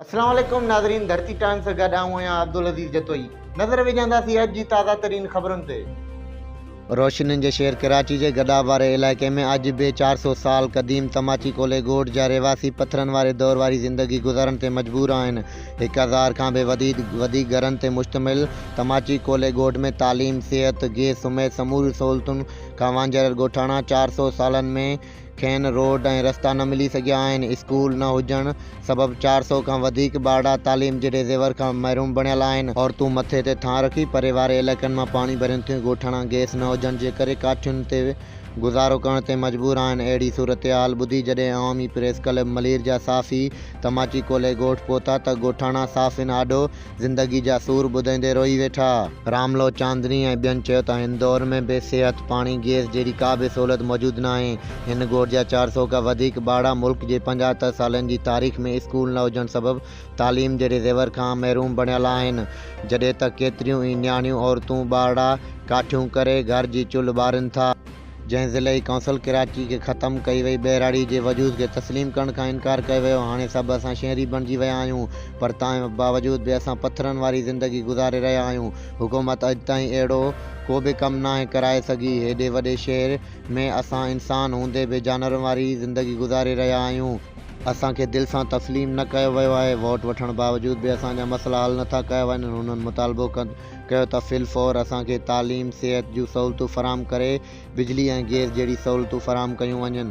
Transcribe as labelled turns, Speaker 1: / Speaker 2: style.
Speaker 1: अस्सलाम वालेकुम नाज़रीन, धरती टाइम से गॾु आहियां अब्दुल अज़ीज़ जतोई। नज़र विझंदासीं अॼु जी ताज़ा तरीन ख़बरुनि ते। रोशनियुनि जे शहर कराची जे गॾा वारे इलाइक़े में अॼु बि 400 साल क़दीम तमाची कोले ॻोठ जा रहवासी पथरनि वारे दौर वारी ज़िंदगी गुज़ारण ते मजबूर आहिनि। 1000 खां बि वधीक घरनि ते मुश्तमिल तमाची कोले ॻोठ में तालीम, सिहत, गैस समेत समूरी सहूलतुनि खां वांझियल ॻोठाणा 400 सालनि में खेनि रोड ऐं रस्ता न मिली सघिया आहिनि। स्कूल न हुजण सबबि 400 खां वधीक ॿारड़ा तालीम जहिड़े ज़ेवर खां महरूम बणियल आहिनि। औरतूं मथे ते थां रखी परे वारे इलाइक़नि मां पाणी भरनि थियूं। ॻोठाणा गैस न हुजण जे करे काठियुनि ते गुज़ारो करण ते मजबूर आहिनि। अहिड़ी सूरत हाल ॿुधी जॾहिं अवामी प्रेस क्लब मलीर जा साफ़ी तमाची कोले ॻोठ पहुता त ॻोठाणा साफ़िन आॾो ज़िंदगी जा सूर ॿुधंदे रोई वेठा। रामलो, चांदनी ऐं ॿियनि चयो त हिन दौर में बि सिहत, पाणी, गैस जहिड़ी का बि सहूलियत मौजूदु न आहे। हिन ॻोठ जा 400 खां वधीक ॿारड़ा मुल्क जे 75 सालनि जी तारीख़ में स्कूल न हुजण सबबि तालीम जहिड़े ज़ेवर खां महरूम बणियल आहिनि, जॾहिं त केतिरियूं ई न्याणियूं औरतूं ॿारड़ा काठियूं करे घर जी चुल्ह ॿारनि था। जंहिं ज़िले कौंसिल कराची खे ख़त्म कई वई बहिराड़ी जे वजूद खे तस्लीम करण खां इनकार कयो वियो। हाणे सभु असां शहरी बणिजी विया आहियूं, पर तंहिं बावजूद बि असां पथरनि वारी ज़िंदगी गुज़ारे रहिया आहियूं। हुकूमत अॼु ताईं अहिड़ो को बि कमु नाहे कराए सघी। हेॾे वॾे शहर में असां इंसान हूंदे बि जानवरनि वारी ज़िंदगी गुज़ारे रहिया आहियूं। असांखे दिलि सां तस्लीम न कयो वियो आहे। वोट वठण बावजूद बि असांजा मसइला हल नथा कया वञनि। हुननि मुतालबो कयो त फिलफौर असांखे तालीम, सिहत जूं सहूलतूं फ़राहम करे बिजली ऐं गैस जहिड़ी सहूलतूं फ़राहम कयूं वञनि।